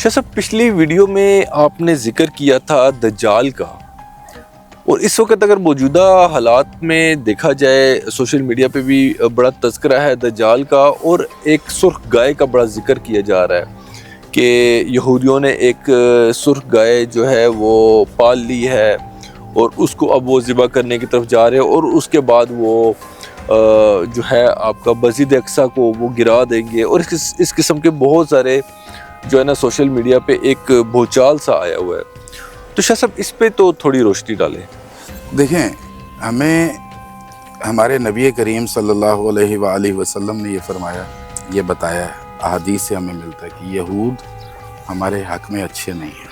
شاہ صاحب پچھلی ویڈیو میں آپ نے ذکر کیا تھا دجال کا، اور اس وقت اگر موجودہ حالات میں دیکھا جائے سوشل میڈیا پہ بھی بڑا تذکرہ ہے دجال کا، اور ایک سرخ گائے کا بڑا ذکر کیا جا رہا ہے کہ یہودیوں نے ایک سرخ گائے جو ہے وہ پال لی ہے اور اس کو اب وہ ذبح کرنے کی طرف جا رہے ہیں، اور اس کے بعد وہ جو ہے آپ کا مسجد اقصیٰ کو وہ گرا دیں گے، اور اس قسم کے بہت سارے جو ہے نا سوشل میڈیا پہ ایک بھوچال سا آیا ہوا ہے۔ تو شاہ صاحب اس پہ تو تھوڑی روشنی ڈالیں۔ دیکھیں، ہمیں ہمارے نبی کریم صلی اللہ علیہ وآلہ وسلم نے یہ فرمایا، یہ بتایا ہے، احادیث سے ہمیں ملتا ہے کہ یہود ہمارے حق میں اچھے نہیں ہیں،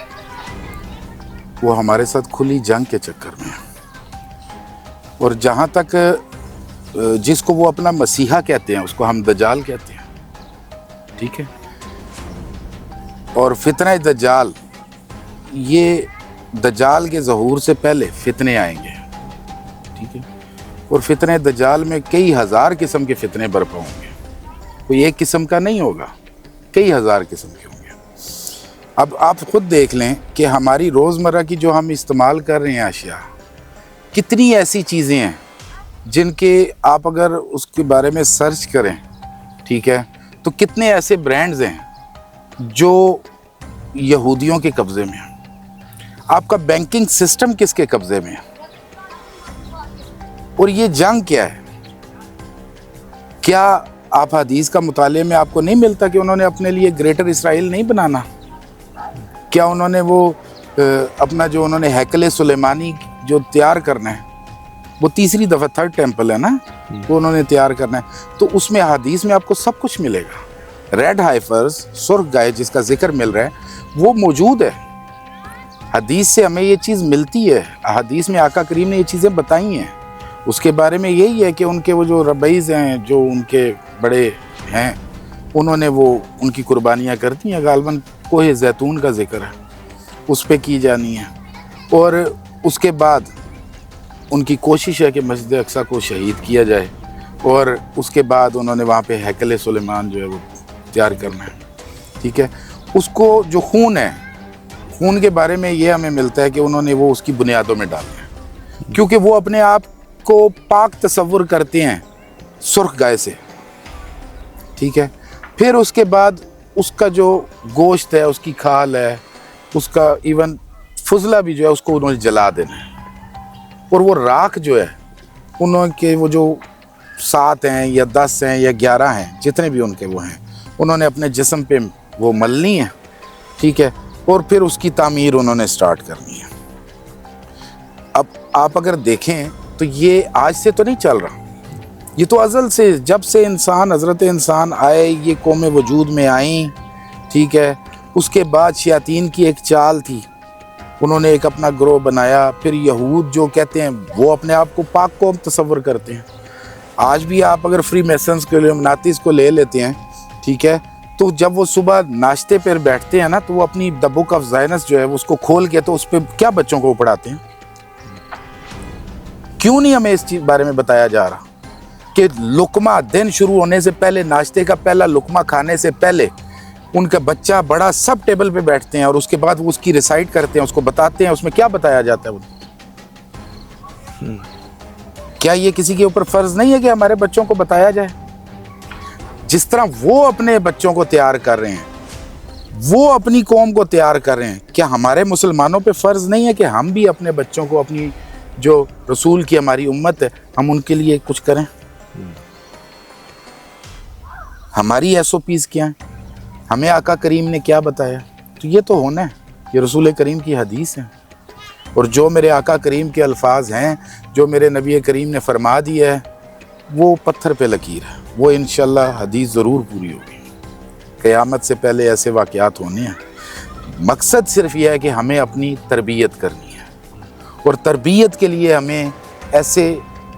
وہ ہمارے ساتھ کھلی جنگ کے چکر میں ہیں، اور جہاں تک جس کو وہ اپنا مسیحا کہتے ہیں اس کو ہم دجال کہتے ہیں، ٹھیک ہے۔ اور فتنہ دجال، یہ دجال کے ظہور سے پہلے فتنے آئیں گے، ٹھیک ہے، اور فتنہ دجال میں کئی ہزار قسم کے فتنے برپا ہوں گے، کوئی ایک قسم کا نہیں ہوگا، کئی ہزار قسم کے ہوں گے۔ اب آپ خود دیکھ لیں کہ ہماری روزمرہ کی جو ہم استعمال کر رہے ہیں اشیاء، کتنی ایسی چیزیں ہیں جن کے آپ اگر اس کے بارے میں سرچ کریں، ٹھیک ہے، تو کتنے ایسے برانڈز ہیں جو یہودیوں کے قبضے میں ہیں۔ آپ کا بینکنگ سسٹم کس کے قبضے میں ہے؟ اور یہ جنگ کیا ہے؟ کیا آپ حدیث کا مطالعے میں آپ کو نہیں ملتا کہ انہوں نے اپنے لیے گریٹر اسرائیل نہیں بنانا؟ کیا انہوں نے وہ اپنا جو انہوں نے ہیکل سلیمانی جو تیار کرنا ہے، وہ تیسری دفعہ تھرڈ ٹیمپل ہے نا، وہ انہوں نے تیار کرنا ہے، تو اس میں حدیث میں آپ کو سب کچھ ملے گا۔ ریڈ ہائفرز، سرخ گائے جس کا ذکر مل رہا ہے، وہ موجود ہے، حدیث سے ہمیں یہ چیز ملتی ہے، حدیث میں آقا کریم نے یہ چیزیں بتائی ہیں۔ اس کے بارے میں یہی ہے کہ ان کے وہ جو ربعیز ہیں، جو ان کے بڑے ہیں، انہوں نے وہ ان کی قربانیاں کرتی ہیں، غالباً کوہ زیتون کا ذکر ہے، اس پہ کی جانی ہے، اور اس کے بعد ان کی کوشش ہے کہ مسجد اقصیٰ کو شہید کیا جائے، اور اس کے بعد انہوں نے وہاں پہ ہیکل سلیمان جو ہے وہ تیار کرنا ہے، ٹھیک ہے۔ اس کو جو خون ہے، خون کے بارے میں یہ ہمیں ملتا ہے کہ انہوں نے وہ اس کی بنیادوں میں ڈالنا ہے، کیونکہ وہ اپنے آپ کو پاک تصور کرتے ہیں سرخ گائے سے، ٹھیک ہے۔ پھر اس کے بعد اس کا جو گوشت ہے، اس کی کھال ہے، اس کا ایون فضلہ بھی جو ہے اس کو انہوں نے جلا دینا ہے، اور وہ راکھ جو ہے انہوں کے وہ جو 7 ہیں یا 10 ہیں یا 11 ہیں، جتنے بھی ان کے وہ ہیں، انہوں نے اپنے جسم پہ وہ ملنی ہے، ٹھیک ہے، اور پھر اس کی تعمیر انہوں نے سٹارٹ کرنی ہے۔ اب آپ اگر دیکھیں تو یہ آج سے تو نہیں چل رہا، یہ تو ازل سے، جب سے انسان، حضرت انسان آئے، یہ قوم وجود میں آئیں، ٹھیک ہے۔ اس کے بعد شیاطین کی ایک چال تھی، انہوں نے ایک اپنا گروہ بنایا، پھر یہود جو کہتے ہیں وہ اپنے آپ کو پاک قوم تصور کرتے ہیں۔ آج بھی آپ اگر فری میسنز کے لیمناتیز کو لے لیتے ہیں، ٹھیک ہے، تو جب وہ صبح ناشتے پر بیٹھتے ہیں نا، تو وہ اپنی دا بک آف زائنس جو ہے اس کو کھول کے تو اس پہ کیا بچوں کو پڑھاتے ہیں؟ کیوں نہیں ہمیں اس چیز بارے میں بتایا جا رہا کہ لقمہ دن شروع ہونے سے پہلے، ناشتے کا پہلا لقمہ کھانے سے پہلے ان کا بچہ بڑا سب ٹیبل پہ بیٹھتے ہیں، اور اس کے بعد وہ اس کی ریسائٹ کرتے ہیں، اس کو بتاتے ہیں اس میں کیا بتایا جاتا ہے۔ کیا یہ کسی کے اوپر فرض نہیں ہے کہ ہمارے بچوں کو بتایا جائے؟ جس طرح وہ اپنے بچوں کو تیار کر رہے ہیں، وہ اپنی قوم کو تیار کر رہے ہیں، کیا ہمارے مسلمانوں پہ فرض نہیں ہے کہ ہم بھی اپنے بچوں کو، اپنی جو رسول کی ہماری امت ہے، ہم ان کے لیے کچھ کریں؟ ہماری ایس او پیز کیا ہیں؟ ہمیں آقا کریم نے کیا بتایا؟ تو یہ تو ہونا ہے، یہ رسول کریم کی حدیث ہے، اور جو میرے آقا کریم کے الفاظ ہیں، جو میرے نبی کریم نے فرما دیا ہے، وہ پتھر پہ لکیر ہے، وہ انشاءاللہ حدیث ضرور پوری ہوگی۔ قیامت سے پہلے ایسے واقعات ہونے ہیں۔ مقصد صرف یہ ہے کہ ہمیں اپنی تربیت کرنی ہے، اور تربیت کے لیے ہمیں ایسے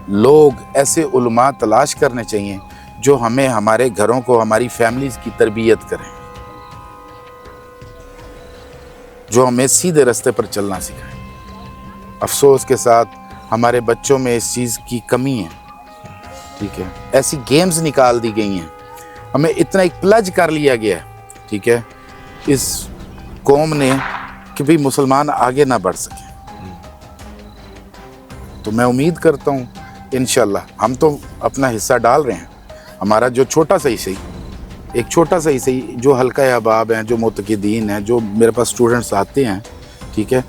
لوگ، ایسے علماء تلاش کرنے چاہیے جو ہمیں، ہمارے گھروں کو، ہماری فیملیز کی تربیت کریں، جو ہمیں سیدھے راستے پر چلنا سکھائیں۔ افسوس کے ساتھ ہمارے بچوں میں اس چیز کی کمی ہے، ٹھیک ہے۔ ایسی گیمز نکال دی گئی ہیں، ہمیں اتنا ایک پلج کر لیا گیا ہے، ٹھیک ہے، اس قوم نے کہ بھی مسلمان آگے نہ بڑھ سکیں. تو میں امید کرتا ہوں انشاءاللہ ہم تو اپنا حصہ ڈال رہے ہیں. ہمارا جو چھوٹا سا ہی صحیح, ایک چھوٹا سا ہی صحیح, جو حلقہ احباب ہیں, جو معتقدین ہیں, جو میرے پاس اسٹوڈنٹس آتے ہیں, ٹھیک ہے,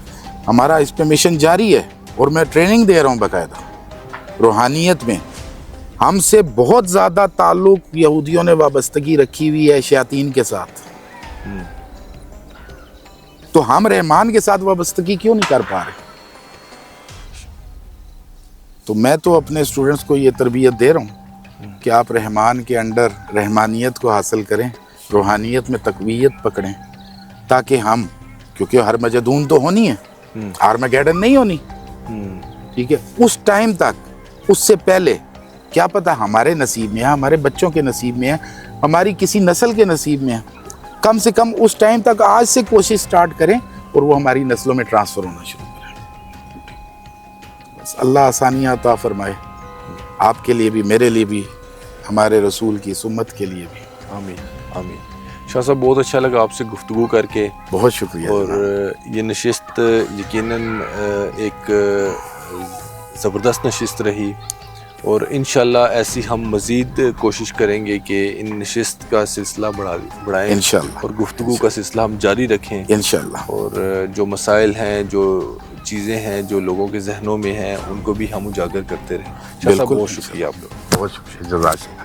ہمارا اس پہ مشن جاری ہے. اور میں ٹریننگ دے رہا ہوں باقاعدہ روحانیت میں. ہم سے بہت زیادہ تعلق یہودیوں نے وابستگی رکھی ہوئی ہے شیاطین کے ساتھ. تو ہم رحمان کے ساتھ وابستگی کیوں نہیں کر پا رہے؟ تو میں تو اپنے اسٹوڈنٹس کو یہ تربیت دے رہا ہوں کہ آپ رحمان کے انڈر رحمانیت کو حاصل کریں, روحانیت میں تقویت پکڑیں, تاکہ ہم, کیونکہ ہر مجدون تو ہونی ہے, آرمیگیڈن نہیں ہونی, ٹھیک ہے, اس ٹائم تک, اس سے پہلے کیا پتہ ہمارے نصیب میں ہے, ہمارے بچوں کے نصیب میں ہے, ہماری کسی نسل کے نصیب میں ہے. کم سے کم اس ٹائم تک آج سے کوشش سٹارٹ کریں اور وہ ہماری نسلوں میں ٹرانسفر ہونا شروع کریں. بس اللہ آسانیاں عطا فرمائے آپ کے لیے بھی, میرے لیے بھی, ہمارے رسول کی سمت کے لیے بھی. آمین آمین. شاہ صاحب بہت اچھا لگا آپ سے گفتگو کر کے. بہت شکریہ. اور یہ نشست یقیناً ایک زبردست نشست رہی, اور انشاءاللہ ایسی ہم مزید کوشش کریں گے کہ ان نشست کا سلسلہ بڑھائیں انشاءاللہ, اور گفتگو کا سلسلہ ہم جاری رکھیں انشاءاللہ. اور جو مسائل ہیں, جو چیزیں ہیں جو لوگوں کے ذہنوں میں ہیں, ان کو بھی ہم اجاگر کرتے رہیں. شاہ صاحب بالکل. بہت شکریہ آپ لوگ. بہت شکریہ. جزاک اللہ.